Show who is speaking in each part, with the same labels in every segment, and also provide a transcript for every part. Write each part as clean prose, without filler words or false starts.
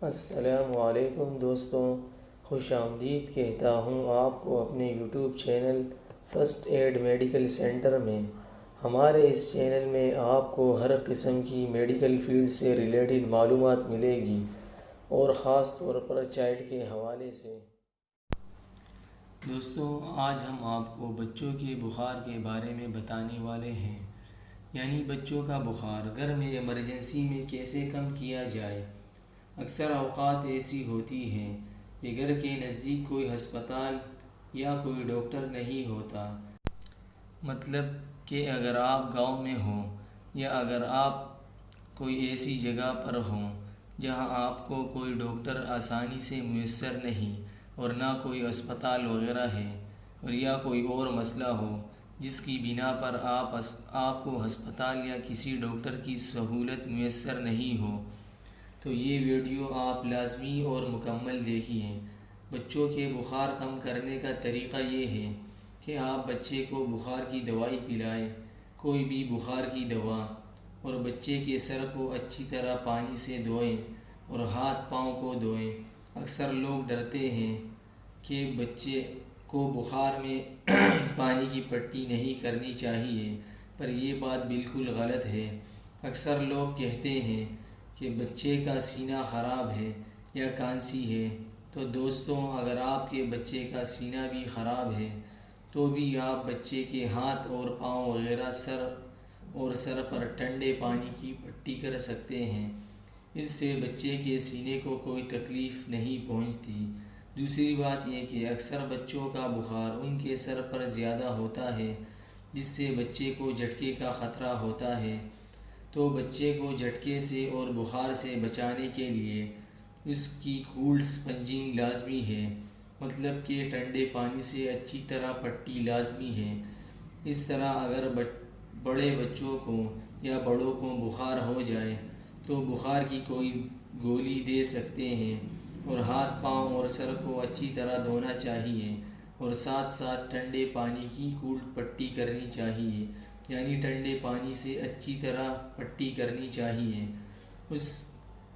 Speaker 1: السلام علیکم دوستوں، خوش آمدید کہتا ہوں آپ کو اپنے YouTube channel first aid medical centre میں۔ ہمارے اس چینل میں آپ کو ہر قسم کی میڈیکل فیلڈ سے ریلیٹڈ معلومات ملے گی، اور خاص طور پر چائلڈ کے حوالے سے۔ دوستوں، آج ہم آپ کو بچوں کے بخار کے بارے میں بتانے والے ہیں، یعنی بچوں کا بخار گھر میں ایمرجنسی میں کیسے کم کیا جائے۔ اکثر اوقات ایسی ہوتی ہیں کہ گھر کے نزدیک کوئی ہسپتال یا کوئی ڈاکٹر نہیں ہوتا۔ مطلب کہ اگر آپ گاؤں میں ہوں یا اگر آپ کوئی ایسی جگہ پر ہوں جہاں آپ کو کوئی ڈاکٹر آسانی سے میسر نہیں، اور نہ کوئی اسپتال وغیرہ ہے، اور یا کوئی اور مسئلہ ہو جس کی بنا پر آپ کو ہسپتال یا کسی ڈاکٹر کی سہولت میسر نہیں ہو، تو یہ ویڈیو آپ لازمی اور مکمل دیکھیے۔ بچوں کے بخار کم کرنے کا طریقہ یہ ہے کہ آپ بچے کو بخار کی دوائی پلائیں، کوئی بھی بخار کی دوا، اور بچے کے سر کو اچھی طرح پانی سے دھوئیں اور ہاتھ پاؤں کو دھوئیں۔ اکثر لوگ ڈرتے ہیں کہ بچے کو بخار میں پانی کی پٹی نہیں کرنی چاہیے، پر یہ بات بالکل غلط ہے۔ اکثر لوگ کہتے ہیں کہ بچے کا سینہ خراب ہے یا کھانسی ہے، تو دوستوں، اگر آپ کے بچے کا سینہ بھی خراب ہے تو بھی آپ بچے کے ہاتھ اور پاؤں وغیرہ سر پر ٹھنڈے پانی کی پٹی کر سکتے ہیں۔ اس سے بچے کے سینے کو کوئی تکلیف نہیں پہنچتی۔ دوسری بات یہ کہ اکثر بچوں کا بخار ان کے سر پر زیادہ ہوتا ہے، جس سے بچے کو جھٹکے کا خطرہ ہوتا ہے۔ تو بچے کو جھٹکے سے اور بخار سے بچانے کے لیے اس کی کولڈ سپنجنگ لازمی ہے، مطلب کہ ٹھنڈے پانی سے اچھی طرح پٹی لازمی ہے۔ اس طرح اگر بڑے بچوں کو یا بڑوں کو بخار ہو جائے تو بخار کی کوئی گولی دے سکتے ہیں، اور ہاتھ پاؤں اور سر کو اچھی طرح دھونا چاہیے، اور ساتھ ساتھ ٹھنڈے پانی کی کولڈ پٹی کرنی چاہیے، یعنی ٹھنڈے پانی سے اچھی طرح پٹی کرنی چاہیے۔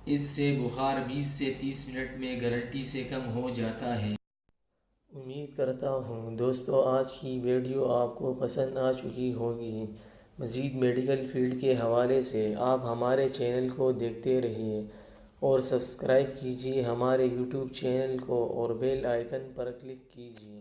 Speaker 1: اس سے بخار 20 سے 30 منٹ میں گارنٹی سے کم ہو جاتا ہے۔ امید کرتا ہوں دوستو آج کی ویڈیو آپ کو پسند آ چکی ہوگی۔ مزید میڈیکل فیلڈ کے حوالے سے آپ ہمارے چینل کو دیکھتے رہیے، اور سبسکرائب کیجیے ہمارے یوٹیوب چینل کو، اور بیل آئیکن پر کلک کیجیے۔